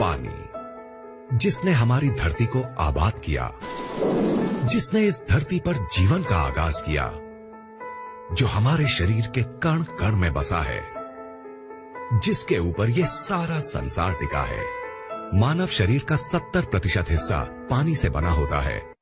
पानी, जिसने हमारी धरती को आबाद किया, जिसने इस धरती पर जीवन का आगाज किया, जो हमारे शरीर के कण कण में बसा है, जिसके ऊपर ये सारा संसार टिका है। मानव शरीर का 70% हिस्सा पानी से बना होता है।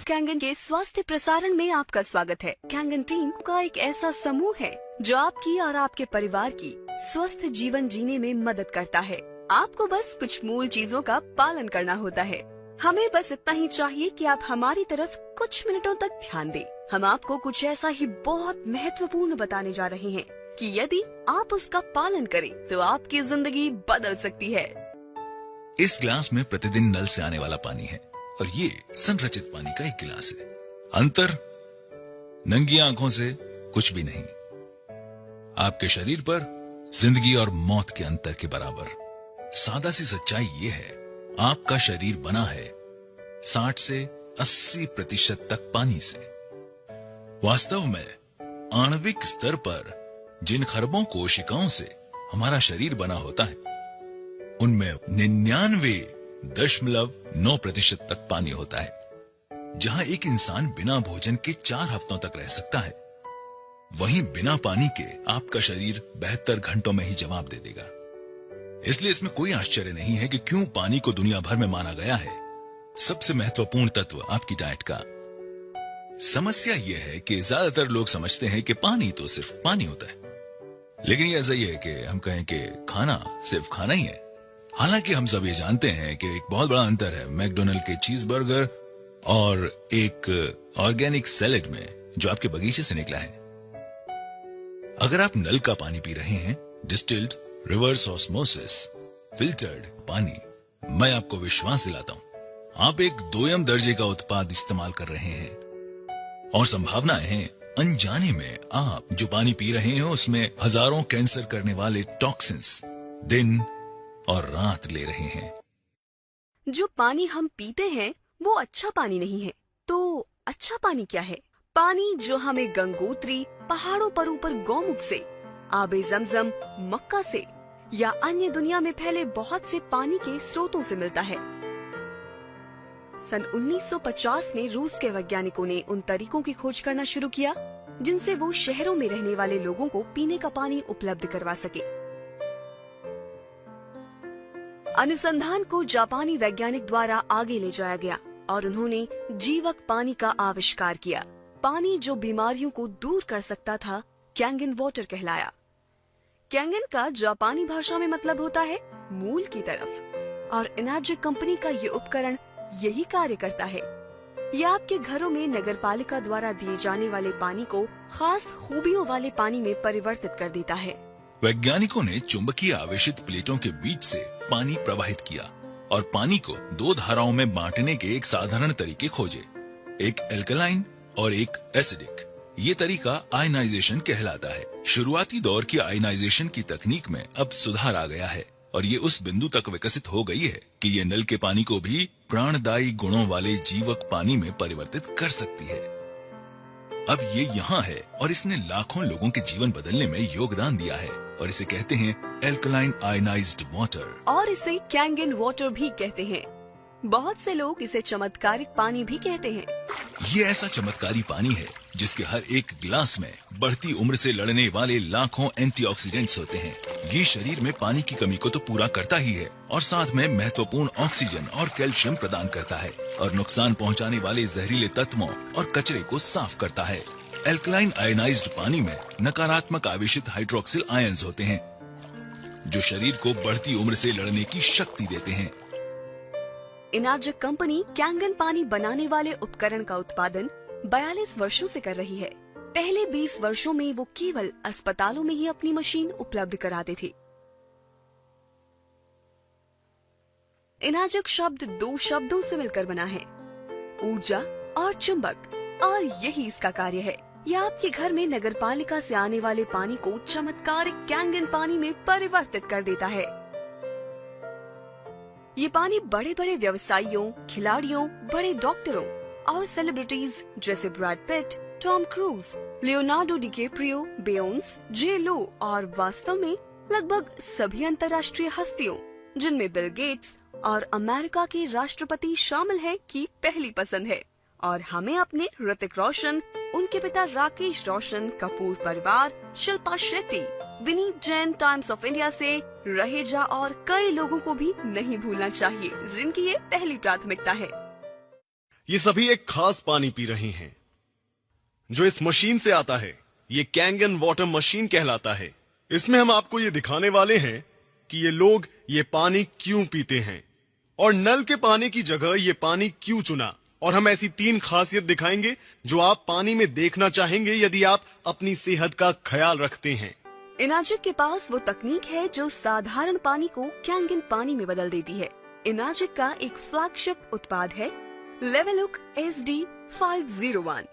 कैंगन के स्वास्थ्य प्रसारण में आपका स्वागत है। कैंगन टीम का एक ऐसा समूह है जो आपकी और आपके परिवार की स्वस्थ जीवन जीने में मदद करता है। आपको बस कुछ मूल चीजों का पालन करना होता है। हमें बस इतना ही चाहिए कि आप हमारी तरफ कुछ मिनटों तक ध्यान दें। हम आपको कुछ ऐसा ही बहुत महत्वपूर्ण बताने जा रहे हैं कि यदि आप उसका पालन करें तो आपकी जिंदगी बदल सकती है। इस गिलास में प्रतिदिन नल से आने वाला पानी है और ये संरचित पानी का एक गिलास है। अंतर नंगी आंखों से कुछ भी नहीं। आपके शरीर पर जिंदगी और मौत के अंतर के बराबर। सादा सी सच्चाई ये है, आपका शरीर बना है 60 से 80% तक पानी से। वास्तव में आणविक स्तर पर जिन खरबों कोशिकाओं से हमारा शरीर बना होता है, उनमें 99.9% तक पानी होता है। जहां एक इंसान बिना भोजन के 4 हफ्तों तक रह सकता है, वहीं बिना पानी के आपका शरीर 72 घंटों में ही जवाब दे देगा। इसलिए इसमें कोई आश्चर्य नहीं है कि क्यों पानी को दुनिया भर में माना गया है सबसे महत्वपूर्ण तत्व आपकी डाइट का। समस्या यह है कि ज्यादातर लोग समझते हैं कि पानी तो सिर्फ पानी होता है, लेकिन ये ऐसा ही है कि हम कहें कि खाना सिर्फ खाना ही है। हालांकि हम सब ये जानते हैं कि एक बहुत बड़ा अंतर है मैकडोनल्ड के चीज बर्गर और एक ऑर्गेनिक सैलेड में जो आपके बगीचे से निकला है। अगर आप नल का पानी पी रहे हैं, डिस्टिल्ड, रिवर्स ऑस्मोसिस, फिल्टर्ड पानी, मैं आपको विश्वास दिलाता हूं आप एक 2ym दर्जे का उत्पाद इस्तेमाल कर रहे हैं और संभावनाएं हैं अनजाने में आप जो पानी पी रहे हैं उसमें हजारों कैंसर करने वाले टॉक्सिन्स दिन और रात ले रहे हैं। जो पानी हम पीते हैं वो अच्छा पानी नहीं है। तो अच्छा पानी क्या है? पानी जो हमें गंगोत्री पहाड़ों पर ऊपर गौमुख से, आबे जमजम, मक्का से या अन्य दुनिया में फैले बहुत से पानी के स्रोतों से मिलता है। सन 1950 में रूस के वैज्ञानिकों ने उन तरीकों की खोज करना शुरू किया जिनसे वो शहरों में रहने वाले लोगों को पीने का पानी उपलब्ध करवा सके। अनुसंधान को जापानी वैज्ञानिक द्वारा आगे ले जाया गया और उन्होंने जीवक पानी का आविष्कार किया। पानी जो बीमारियों को दूर कर सकता था कैंगन वाटर कहलाया। कैंगन का जापानी भाषा में मतलब होता है मूल की तरफ, और एनर्जिक कंपनी का ये उपकरण यही कार्य करता है। यह आपके घरों में नगरपालिका द्वारा दिए जाने वाले पानी को खास खूबियों वाले पानी में परिवर्तित कर देता है। वैज्ञानिकों ने चुंबकीय आवेशित प्लेटों के बीच से पानी प्रवाहित किया और पानी को 2 धाराओं में बांटने के एक साधारण तरीके खोजे, एक एल्कलाइन और एक एसिडिक। ये तरीका आयनाइजेशन कहलाता है। शुरुआती दौर की आयनाइजेशन की तकनीक में अब सुधार आ गया है और ये उस बिंदु तक विकसित हो गई है कि ये नल के पानी को भी प्राणदायी गुणों वाले जीवक पानी में परिवर्तित कर सकती है। अब ये यहाँ है और इसने लाखों लोगों के जीवन बदलने में योगदान दिया है और इसे कहते हैं एल्कलाइन आयनाइज्ड वाटर, और इसे कैंगन वाटर भी कहते हैं। बहुत से लोग इसे चमत्कारिक पानी भी कहते हैं। ये ऐसा चमत्कारी पानी है जिसके हर एक गिलास में बढ़ती उम्र से लड़ने वाले लाखों एंटीऑक्सीडेंट्स होते हैं। ये शरीर में पानी की कमी को तो पूरा करता ही है और साथ में महत्वपूर्ण ऑक्सीजन और कैल्शियम प्रदान करता है और नुकसान पहुंचाने वाले जहरीले तत्वों और कचरे को साफ करता है। एल्कलाइन आयनाइज्ड पानी में नकारात्मक आवेशित हाइड्रोक्सिल आयंस होते हैं जो शरीर को बढ़ती उम्र से लड़ने की शक्ति देते हैं। एनर्जिक कंपनी कैंगन पानी बनाने वाले उपकरण का उत्पादन 42 वर्षों से कर रही है। पहले 20 वर्षों में वो केवल अस्पतालों में ही अपनी मशीन उपलब्ध कराते थे। एनर्जिक शब्द 2 शब्दों से मिलकर बना है, ऊर्जा और चुंबक, और यही इसका कार्य है। यह आपके घर में नगरपालिका से आने वाले पानी को चमत्कारिक कैंगन पानी में परिवर्तित कर देता है। ये पानी बड़े बड़े व्यवसायियों, खिलाड़ियों, बड़े डॉक्टरों और सेलिब्रिटीज जैसे Brad Pitt, Tom Cruise, Leonardo DiCaprio, Beyonce, J Lo और वास्तव में लगभग सभी अंतर्राष्ट्रीय हस्तियों जिनमें बिल गेट्स और अमेरिका के राष्ट्रपति शामिल हैं की पहली पसंद है। और हमें अपने ऋतिक रोशन, उनके पिता राकेश रोशन, कपूर परिवार, Shilpa Shetty, Vineet Jain times of India से, रहेजा और कई लोगों को भी नहीं भूलना चाहिए जिनकी ये पहली प्राथमिकता है। ये सभी एक खास पानी पी रहे हैं जो इस मशीन से आता है। ये कैंगन वाटर मशीन कहलाता है। इसमें हम आपको ये दिखाने वाले हैं कि ये लोग ये पानी क्यों पीते हैं और नल के पानी की जगह ये पानी क्यों चुना। और हम ऐसी 3 खासियत दिखाएंगे जो आप पानी में देखना चाहेंगे यदि आप अपनी सेहत का ख्याल रखते हैं। इनाजिक के पास वो तकनीक है जो साधारण पानी को कैंगन पानी में बदल देती है। इनाजिक का एक फ्लैगशिप उत्पाद है लेवलुक SD501।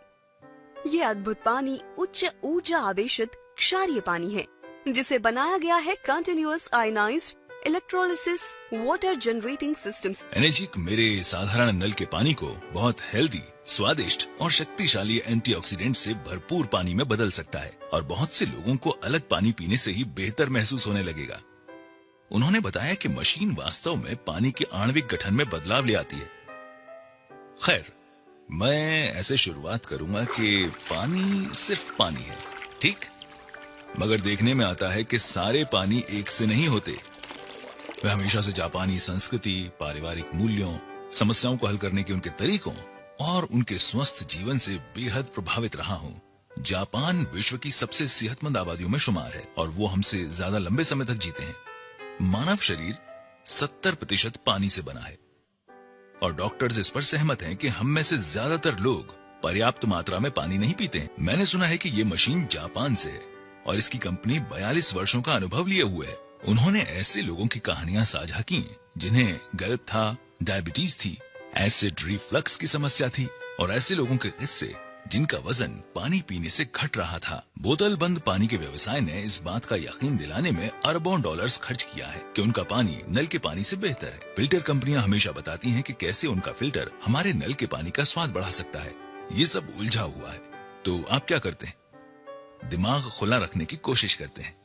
ये अद्भुत पानी उच्च ऊर्जा आवेशित क्षारीय पानी है जिसे बनाया गया है continuous ionised electrolysis water generating systems. Energic मेरे साधारण नल के पानी को बहुत हेल्दी, स्वादिष्ट और शक्तिशाली एंटीऑक्सीडेंट से भरपूर पानी में बदल सकता है और बहुत से लोगों को अलग पानी पीने से ही बेहतर महसूस होने लगेगा। उन्होंने बताया कि मशीन वास्तव में पानी के आणविक गठन में बदलाव ले आती है। खैर, मैं ऐसे शुरुआत करूंगा कि पानी सिर्फ पानी है, ठीक? मगर देखने में आता है कि सारे पानी एक से नहीं होते। मैं हमेशा से जापानी संस्कृति, पारिवारिक मूल्यों, समस्याओं को हल करने के उनके तरीकों और उनके स्वस्थ जीवन से बेहद प्रभावित रहा हूँ। जापान विश्व की सबसे सेहतमंद आबादियों में शुमार है और वो हमसे ज्यादा लंबे समय तक जीते हैं। मानव शरीर 70% पानी से बना है और डॉक्टर्स इस पर सहमत हैं कि हम में से ज्यादातर लोग पर्याप्त मात्रा में पानी नहीं पीते हैं। मैंने सुना है कि ये मशीन जापान से है और इसकी कंपनी 42 वर्षों का अनुभव लिए हुए है। उन्होंने ऐसे लोगों की कहानियां साझा की जिन्हें गल्प था, डायबिटीज थी, एसिड रिफ्लक्स की समस्या थी और ऐसे लोगों के किस्से जिनका वजन पानी पीने से घट रहा था। बोतल बंद पानी के व्यवसाय ने इस बात का यकीन दिलाने में अरबों डॉलर्स खर्च किया है कि उनका पानी नल के पानी से बेहतर है। फिल्टर कंपनियां हमेशा बताती हैं कि कैसे उनका फिल्टर हमारे नल के पानी का स्वाद बढ़ा सकता है। ये सब उलझा हुआ है। तो आप क्या करते हैं? दिमाग खुला रखने की कोशिश करते हैं।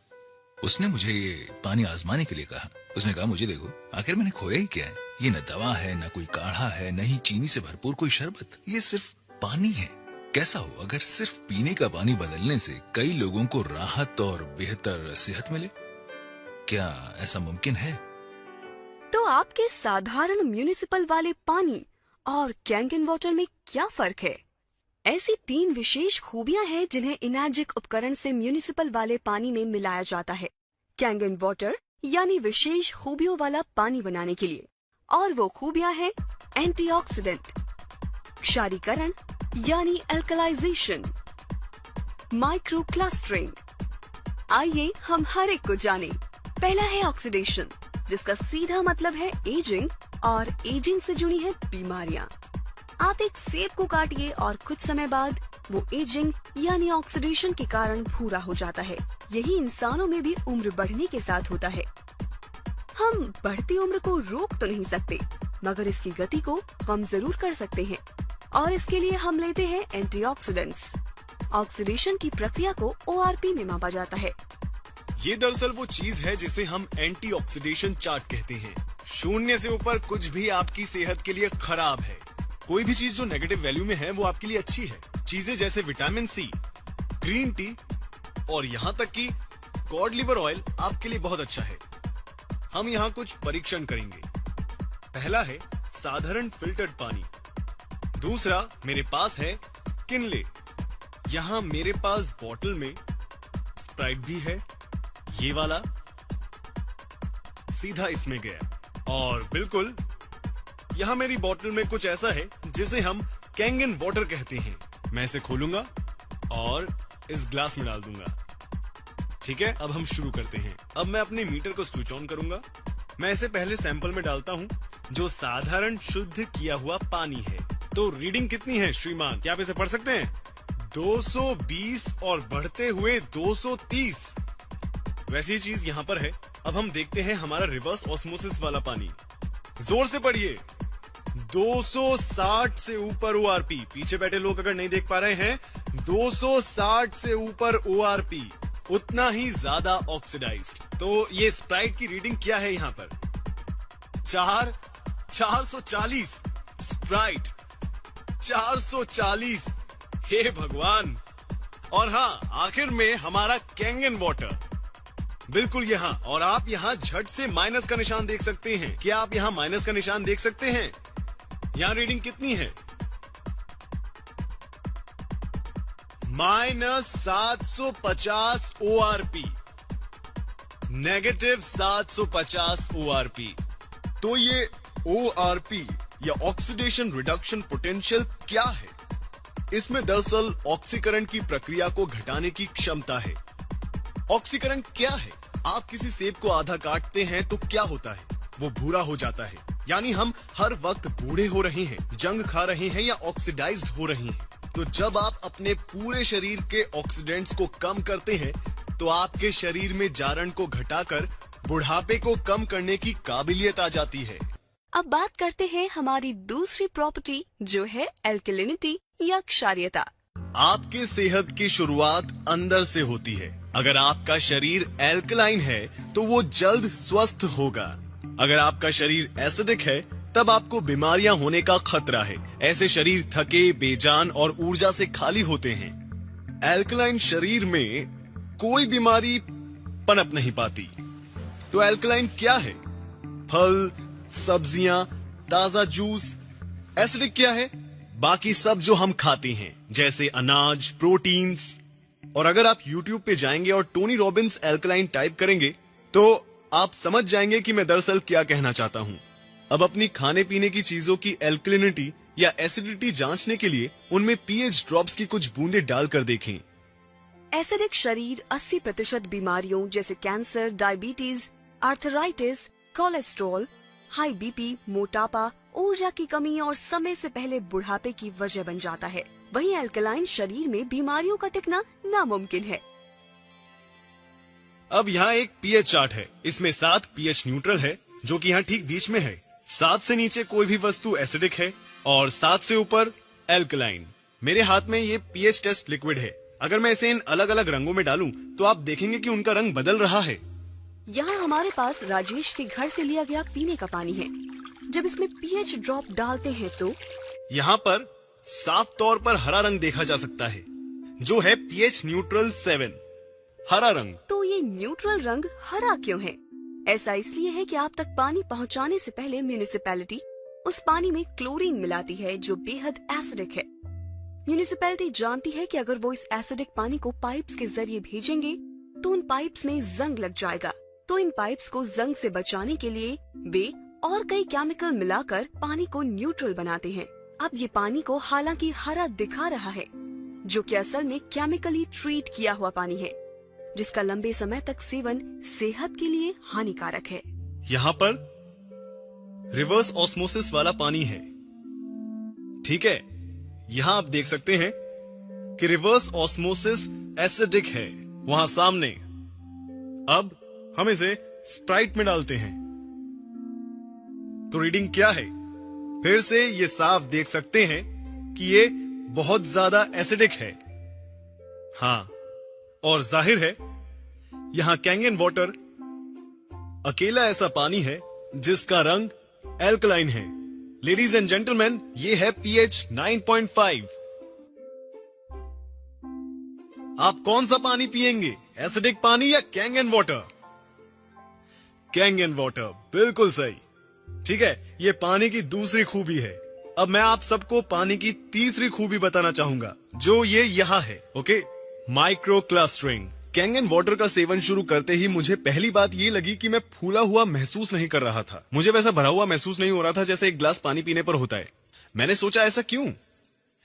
उसने मुझे ये पानी आजमाने के लिए कहा। उसने कहा, मुझे देखो, आखिर मैंने खोया ही क्या है? ये न दवा है, न कोई काढ़ा है, न ही चीनी से भरपूर कोई शरबत। ये सिर्फ पानी है। कैसा हो अगर सिर्फ पीने का पानी बदलने से कई लोगों को राहत और बेहतर सेहत मिले? क्या ऐसा मुमकिन है? तो आपके साधारण म्युनिसिपल वाले पानी और कैंगन वाटर में क्या फर्क है? ऐसी 3 विशेष खूबियां हैं जिन्हें इनाजिक उपकरण से म्युनिसिपल वाले पानी में मिलाया जाता है कैंगन वाटर यानी विशेष खूबियों वाला पानी बनाने के लिए। और वो खूबियां हैं एंटीऑक्सीडेंट, क्षारीकरण यानी अल्कलाइजेशन, माइक्रो क्लस्टरिंग। आइए हम हर एक को जानें। पहला है ऑक्सीडेशन, जिसका सीधा मतलब है एजिंग और एजिंग से जुड़ी है बीमारियां। आप एक सेब को काटिए और कुछ समय बाद वो एजिंग यानी ऑक्सीडेशन के कारण भूरा हो जाता है। यही इंसानों में भी उम्र बढ़ने के साथ होता है। हम बढ़ती उम्र को रोक तो नहीं सकते, मगर इसकी गति को कम जरूर कर सकते हैं और इसके लिए हम लेते हैं एंटीऑक्सीडेंट्स। ऑक्सीडेशन की प्रक्रिया को ORP में मापा जाता है। ये दरअसल वो चीज है जिसे हम एंटीऑक्सीडेशन चार्ट कहते हैं। 0 से ऊपर कुछ भी आपकी सेहत के लिए खराब है। कोई भी चीज जो नेगेटिव वैल्यू में है वो आपके लिए अच्छी है। चीजें जैसे विटामिन C, ग्रीन टी और यहाँ तक कि कॉड लिवर ऑयल आपके लिए बहुत अच्छा है। हम यहाँ कुछ परीक्षण करेंगे। पहला है साधारण फिल्टर्ड पानी। दूसरा मेरे पास है किनले। यहाँ मेरे पास बोतल में स्प्राइट भी है। ये वाला सीधा इसमें गया और बिल्कुल यहाँ मेरी बोतल में कुछ ऐसा है जिसे हम कैंगन वाटर कहते हैं। मैं इसे खोलूंगा और इस ग्लास में डाल दूंगा। ठीक है, अब हम शुरू करते हैं। अब मैं अपने मीटर को स्विच ऑन करूंगा। मैं इसे पहले सैंपल में डालता हूँ जो साधारण शुद्ध किया हुआ पानी है। तो रीडिंग कितनी है श्रीमान, क्या आप इसे पढ़ सकते हैं? 220 और बढ़ते हुए 230। वैसी ही चीज यहाँ पर है। अब हम देखते हैं हमारा रिवर्स ऑस्मोसिस वाला पानी। जोर से पढ़िए। 260 से ऊपर ORP। पीछे बैठे लोग अगर नहीं देख पा रहे हैं, 260 से ऊपर ORP, उतना ही ज्यादा ऑक्सीडाइज्ड। तो ये स्प्राइट की रीडिंग क्या है यहाँ पर? 440 स्प्राइट 440। हे भगवान। और हाँ, आखिर में हमारा कैंगन वाटर बिल्कुल यहाँ। और आप यहाँ झट से माइनस का निशान देख सकते हैं। क्या आप यहाँ माइनस का निशान देख सकते हैं? यहाँ रीडिंग कितनी है? -750 ORP, -750 ORP। तो ये ORP या ऑक्सीडेशन रिडक्शन पोटेंशियल क्या है? इसमें दरअसल ऑक्सीकरण की प्रक्रिया को घटाने की क्षमता है। ऑक्सीकरण क्या है? आप किसी सेब को आधा काटते हैं तो क्या होता है? वो भूरा हो जाता है। यानी हम हर वक्त बूढ़े हो रहे हैं, जंग खा रहे हैं या ऑक्सीडाइज्ड हो रहे हैं। तो जब आप अपने पूरे शरीर के ऑक्सीडेंट्स को कम करते हैं तो आपके शरीर में जारण को घटाकर बुढ़ापे को कम करने की काबिलियत आ जाती है। अब बात करते हैं हमारी दूसरी प्रॉपर्टी, जो है एल्कलिनिटी या क्षारीयता। आपके सेहत की शुरुआत अंदर से होती है। अगर आपका शरीर एल्कलाइन है तो वो जल्द स्वस्थ होगा। अगर आपका शरीर एसिडिक है तब आपको बीमारियां होने का खतरा है। ऐसे शरीर थके, बेजान और ऊर्जा से खाली होते हैं। एल्कलाइन शरीर में कोई बीमारी पनप नहीं पाती। तो एल्कलाइन क्या है? फल, सब्जियां, ताजा जूस। एसिडिक क्या है? बाकी सब जो हम खाते हैं, जैसे अनाज, प्रोटीन्स। और अगर आप YouTube पे जाएंगे और टोनी रॉबिन्स एल्कलाइन टाइप करेंगे तो आप समझ जाएंगे कि मैं दरअसल क्या कहना चाहता हूँ। अब अपनी खाने पीने की चीजों की एल्कलिनिटी या एसिडिटी जांचने के लिए उनमें pH ड्रॉप्स की कुछ बूंदें डालकर देखें। एसिडिक शरीर 80% बीमारियों जैसे cancer, diabetes, arthritis, cholesterol, high BP, मोटापा, ऊर्जा की कमी और समय से पहले बुढ़ापे की वजह बन जाता है। वहीं एल्कलाइन शरीर में बीमारियों का टिकना नामुमकिन है। अब यहाँ एक pH चार्ट है। इसमें 7 pH न्यूट्रल है, जो कि यहाँ ठीक बीच में है। 7 से नीचे कोई भी वस्तु एसिडिक है और 7 से ऊपर एल्कलाइन। मेरे हाथ में ये pH टेस्ट लिक्विड है। अगर मैं इसे इन अलग अलग रंगों में डालूं तो आप देखेंगे कि उनका रंग बदल रहा है। यहाँ हमारे पास राजेश के घर से लिया गया पीने का पानी है। जब इसमें pH ड्रॉप डालते हैं तो यहाँ पर साफ तौर पर हरा रंग देखा जा सकता है, जो है pH न्यूट्रल 7, हरा रंग। तो ये न्यूट्रल रंग हरा क्यों है? ऐसा इसलिए है कि आप तक पानी पहुँचाने से पहले म्यूनिसिपैलिटी उस पानी में क्लोरीन मिलाती है, जो बेहद एसिडिक है। म्यूनिसिपैलिटी जानती है कि अगर वो इस एसिडिक पानी को पाइप्स के जरिए भेजेंगे तो उन पाइप्स में जंग लग जाएगा। तो इन पाइप्स को जंग से बचाने के लिए वे और कई केमिकल मिलाकर पानी को न्यूट्रल बनाते हैं। अब ये पानी को हालांकि हरा दिखा रहा है, जो कि असल में केमिकली ट्रीट किया हुआ पानी है, जिसका लंबे समय तक सेवन सेहत के लिए हानिकारक है। यहाँ पर रिवर्स ऑस्मोसिस वाला पानी है, ठीक है। यहाँ आप देख सकते हैं कि रिवर्स ऑस्मोसिस एसिडिक है वहां सामने। अब हम इसे स्प्राइट में डालते हैं तो रीडिंग क्या है? फिर से ये साफ देख सकते हैं कि ये बहुत ज्यादा एसिडिक है। हाँ, और जाहिर है यहां कैंगन वाटर अकेला ऐसा पानी है जिसका रंग एल्कलाइन है। लेडीज एंड जेंटलमैन, ये है pH 9.5। आप कौन सा पानी पिएंगे, एसिडिक पानी या कैंगन वाटर? कैंगन वाटर, बिल्कुल सही। ठीक है, ये पानी की दूसरी खूबी है। अब मैं आप सबको पानी की तीसरी खूबी बताना चाहूंगा, जो ये यहाँ है। Okay, micro clustering. Kangen water का सेवन शुरू करते ही मुझे पहली बात ये लगी कि मैं फूला हुआ महसूस नहीं कर रहा था। मुझे वैसा भरा हुआ महसूस नहीं हो रहा था जैसे एक गिलास पानी पीने पर होता है। मैंने सोचा ऐसा क्यों?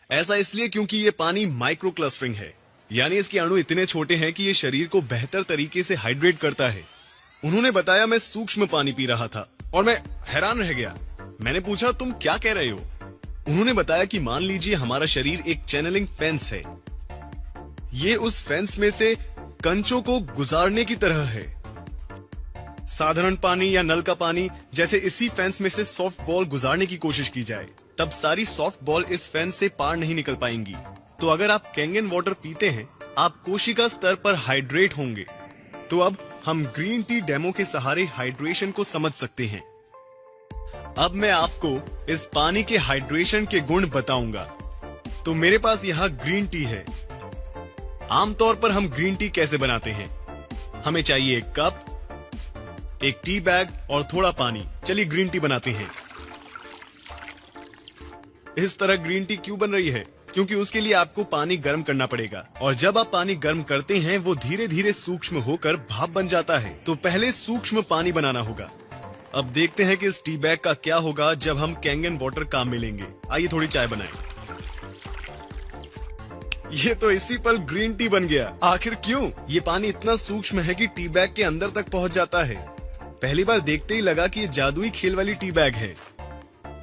ऐसा इसलिए क्योंकि ये पानी माइक्रो क्लस्टरिंग है, यानी इसके अणु इतने छोटे हैं कि ये शरीर को बेहतर तरीके से हाइड्रेट करता है। उन्होंने बताया मैं सूक्ष्म पानी पी रहा था और मैं हैरान रह गया। मैंने पूछा, तुम क्या कह रहे हो? उन्होंने बताया कि मान लीजिए हमारा शरीर एक चैनलिंग फेंस है। ये उस फेंस में से कंचों को गुजारने की तरह है। साधारण पानी या नल का पानी जैसे इसी फेंस में से सॉफ्ट बॉल गुजारने की कोशिश की जाए, तब सारी सॉफ्ट बॉल इस फेंस से पार नहीं निकल पाएंगी। तो अगर आप कैंगन वाटर पीते हैं, आप कोशिका स्तर पर हाइड्रेट होंगे। तो अब हम ग्रीन टी डेमो के सहारे हाइड्रेशन को समझ सकते हैं। अब मैं आपको इस पानी के हाइड्रेशन के गुण बताऊंगा। तो मेरे पास यहाँ ग्रीन टी है। आमतौर पर हम ग्रीन टी कैसे बनाते हैं? हमें चाहिए एक कप, एक टी बैग और थोड़ा पानी। चलिए ग्रीन टी बनाते हैं। इस तरह ग्रीन टी क्यों बन रही है? क्योंकि उसके लिए आपको पानी गर्म करना पड़ेगा, और जब आप पानी गर्म करते हैं वो धीरे धीरे सूक्ष्म होकर भाप बन जाता है। तो पहले सूक्ष्म पानी बनाना होगा। अब देखते हैं कि इस टी बैग का क्या होगा जब हम कैंगन वाटर काम में लेंगे। आइए थोड़ी चाय बनाएं। ये तो इसी पल ग्रीन टी बन गया। आखिर क्यों? ये पानी इतना सूक्ष्म है कि टी बैग के अंदर तक पहुंच जाता है। पहली बार देखते ही लगा कि ये जादुई खेल वाली टी बैग है।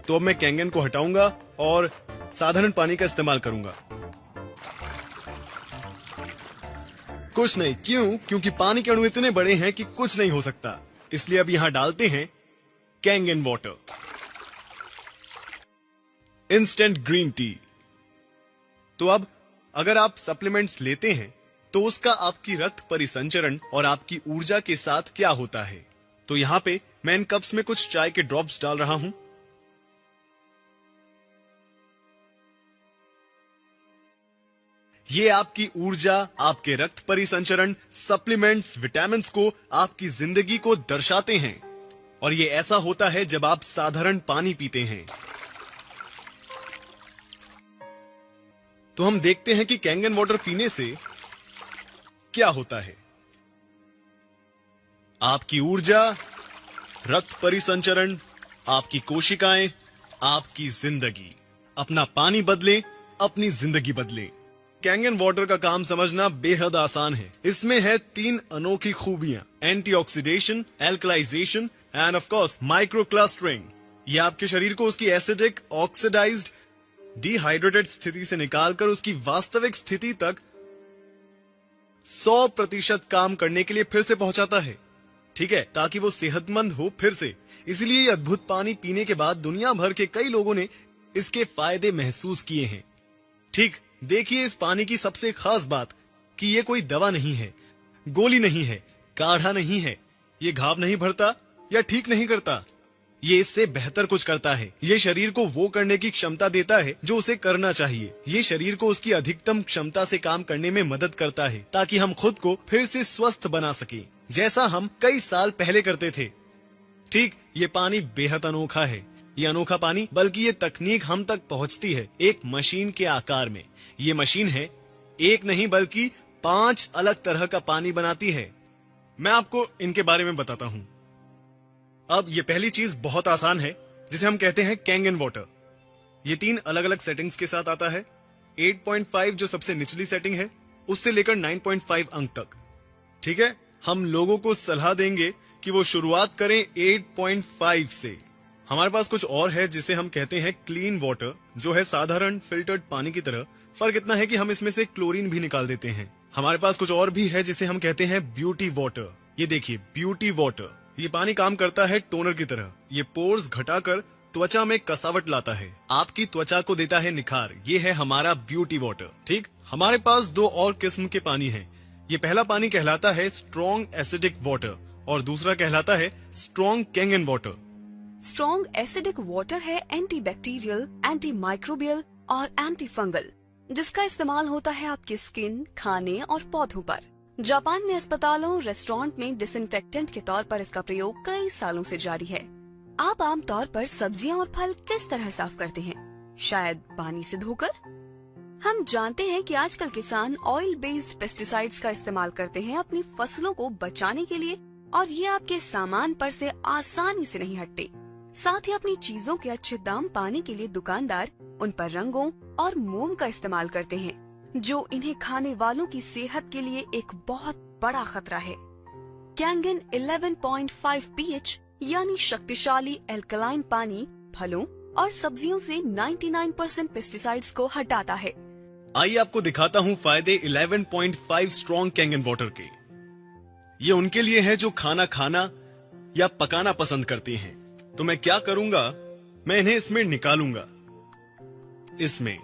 तो अब मैं कैंगन को हटाऊंगा और साधारण पानी का इस्तेमाल करूंगा। कुछ नहीं। क्यों? क्योंकि पानी के अणु इतने बड़े हैं कि कुछ नहीं हो सकता। इसलिए अब यहां डालते हैं Kangen water. Instant green tea. तो अब अगर आप सप्लीमेंट्स लेते हैं तो उसका आपकी रक्त परिसंचरण और आपकी ऊर्जा के साथ क्या होता है? तो यहां पे मैं इन कप्स में कुछ चाय के ड्रॉप्स डाल रहा हूं। ये आपकी ऊर्जा, आपके रक्त परिसंचरण, सप्लीमेंट्स, विटामिन्स को, आपकी जिंदगी को दर्शाते हैं। और ये ऐसा होता है जब आप साधारण पानी पीते हैं। तो हम देखते हैं कि कैंगन वाटर पीने से क्या होता है। आपकी ऊर्जा, रक्त परिसंचरण, आपकी कोशिकाएं, आपकी जिंदगी। अपना पानी बदले, अपनी जिंदगी बदले। कैंगन वाटर का काम समझना बेहद आसान है। इसमें है 3 अनोखी खूबियां: antioxidation, alkalisation end of course micro clustering. ये आपके शरीर को उसकी एसिडिक, ऑक्सीडाइज्ड, डिहाइड्रेटेड स्थिति से निकालकर उसकी वास्तविक स्थिति तक 100% काम करने के लिए फिर से पहुंचाता है। ठीक है, ताकि वो सेहतमंद हो फिर से। इसलिए ये अद्भुत पानी पीने के बाद दुनिया भर के कई लोगों ने इसके फायदे महसूस किए हैं। ठीक, देखिए इस पानी की सबसे खास बात कि ये कोई दवा नहीं है, गोली नहीं है, काढ़ा नहीं है। ये घाव नहीं भरता या ठीक नहीं करता। ये इससे बेहतर कुछ करता है। ये शरीर को वो करने की क्षमता देता है जो उसे करना चाहिए। ये शरीर को उसकी अधिकतम क्षमता से काम करने में मदद करता है, ताकि हम खुद को फिर से स्वस्थ बना सकें, जैसा हम कई साल पहले करते थे। ठीक, ये पानी बेहद अनोखा है। ये अनोखा पानी, बल्कि ये तकनीक हम तक पहुंचती है एक मशीन के आकार में। ये मशीन है एक नहीं बल्कि 5 अलग तरह का पानी बनाती है। मैं आपको इनके बारे में बताता हूं। अब ये पहली चीज बहुत आसान है, जिसे हम कहते हैं कैंगन वाटर। ये 3 अलग अलग सेटिंग्स के साथ आता है। 8.5 जो सबसे निचली सेटिंग है, उससे लेकर 9.5 अंक तक। ठीक है, हम लोगों को सलाह देंगे कि वो शुरुआत करें 8.5 से। हमारे पास कुछ और है जिसे हम कहते हैं क्लीन वाटर, जो है साधारण फिल्टर्ड पानी की तरह। फर्क इतना है कि हम इसमें से क्लोरीन भी निकाल देते हैं। हमारे पास कुछ और भी है जिसे हम कहते हैं ब्यूटी वाटर। ये देखिए, ब्यूटी वाटर। ये पानी काम करता है टोनर की तरह। ये पोर्स घटाकर त्वचा में कसावट लाता है, आपकी त्वचा को देता है निखार। ये है हमारा ब्यूटी वाटर। ठीक, हमारे पास 2 और किस्म के पानी हैं। ये पहला पानी कहलाता है स्ट्रॉन्ग एसिडिक वाटर और दूसरा कहलाता है strong Kangen water. Strong acidic water है एंटीबैक्टीरियल, एंटी माइक्रोबियल और एंटी फंगल, जिसका इस्तेमाल होता है आपकी स्किन, खाने और पौधों पर। जापान में अस्पतालों, रेस्टोरेंट में डिसइंफेक्टेंट के तौर पर इसका प्रयोग कई सालों से जारी है। आप आमतौर पर सब्जियां और फल किस तरह साफ करते हैं? शायद पानी से धोकर। हम जानते हैं कि आजकल किसान ऑयल बेस्ड पेस्टिसाइड्स का इस्तेमाल करते हैं अपनी फसलों को बचाने के लिए, और ये आपके सामान पर से आसानी से नहीं हटते। साथ ही अपनी चीजों के अच्छे दाम पाने के लिए दुकानदार उन पर रंगों और मोम का इस्तेमाल करते हैं, जो इन्हें खाने वालों की सेहत के लिए एक बहुत बड़ा खतरा है। कैंगन 11.5 pH यानी शक्तिशाली एल्कलाइन पानी फलों और सब्जियों से 99% पेस्टिसाइड्स को हटाता है। आइए आपको दिखाता हूँ फायदे 11.5 स्ट्रॉन्ग कैंगन वाटर के। ये उनके लिए है जो खाना खाना या पकाना पसंद करते हैं। तो मैं क्या करूंगा, मैं इन्हें इसमें निकालूंगा। इसमें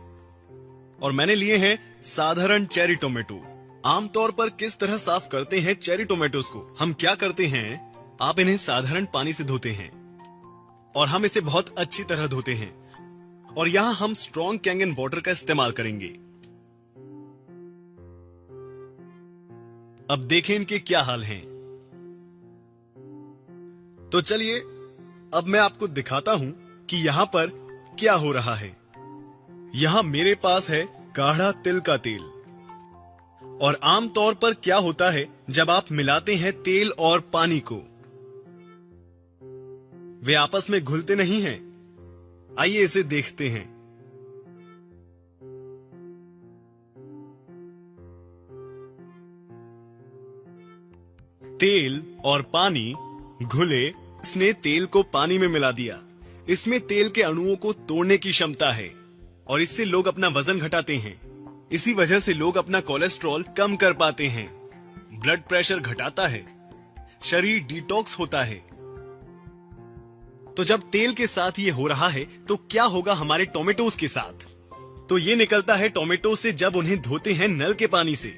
और मैंने लिए हैं साधारण चेरी टोमेटो। आमतौर पर किस तरह साफ करते हैं चेरी टोमेटोज को? हम क्या करते हैं, आप इन्हें साधारण पानी से धोते हैं और हम इसे बहुत अच्छी तरह धोते हैं। और यहां हम स्ट्रॉन्ग कैंगन वाटर का इस्तेमाल करेंगे। अब देखें इनके क्या हाल हैं। तो चलिए अब मैं आपको दिखाता हूं कि यहां पर क्या हो रहा है। यहां मेरे पास है गाढ़ा तिल का तेल। और आमतौर पर क्या होता है जब आप मिलाते हैं तेल और पानी को, वे आपस में घुलते नहीं हैं। आइए इसे देखते हैं। तेल और पानी घुले। इसने तेल को पानी में मिला दिया। इसमें तेल के अणुओं को तोड़ने की क्षमता है और इससे लोग अपना वजन घटाते हैं। इसी वजह से लोग अपना कोलेस्ट्रॉल कम कर पाते हैं। ब्लड प्रेशर घटाता है, शरीर डिटॉक्स होता है। तो जब तेल के साथ ये हो रहा है तो क्या होगा हमारे टोमेटोज के साथ? तो ये निकलता है टोमेटो से जब उन्हें धोते हैं नल के पानी से।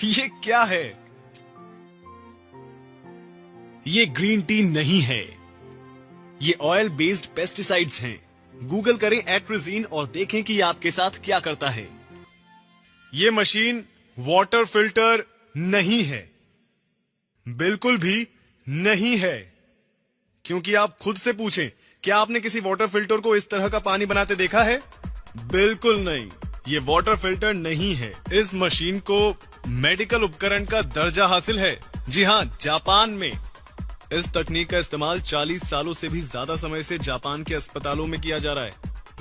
ये क्या है? ये ग्रीन टी नहीं है, ये ऑयल बेस्ड पेस्टिसाइड्स हैं। गूगल करें एट्रिजीन और देखें कि ये आपके साथ क्या करता है। ये मशीन वाटर फिल्टर नहीं है, बिल्कुल भी नहीं है। क्योंकि आप खुद से पूछें, क्या आपने किसी वाटर फिल्टर को इस तरह का पानी बनाते देखा है? बिल्कुल नहीं, ये वाटर फिल्टर नहीं है। इस मशीन को मेडिकल उपकरण का दर्जा हासिल है। जी हां, जापान में इस तकनीक का इस्तेमाल 40 सालों से भी ज्यादा समय से जापान के अस्पतालों में किया जा रहा है।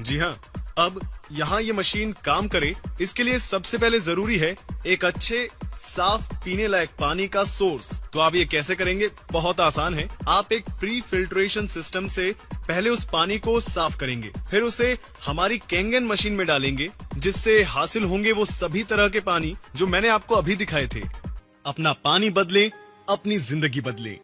जी हां, अब यहाँ ये मशीन काम करे, इसके लिए सबसे पहले जरूरी है एक अच्छे साफ पीने लायक पानी का सोर्स। तो आप ये कैसे करेंगे? बहुत आसान है। आप एक प्री फिल्ट्रेशन सिस्टम से पहले उस पानी को साफ करेंगे, फिर उसे हमारी कैंगन मशीन में डालेंगे, जिससे हासिल होंगे वो सभी तरह के पानी जो मैंने आपको अभी दिखाए थे। अपना पानी बदलें, अपनी जिंदगी बदलें।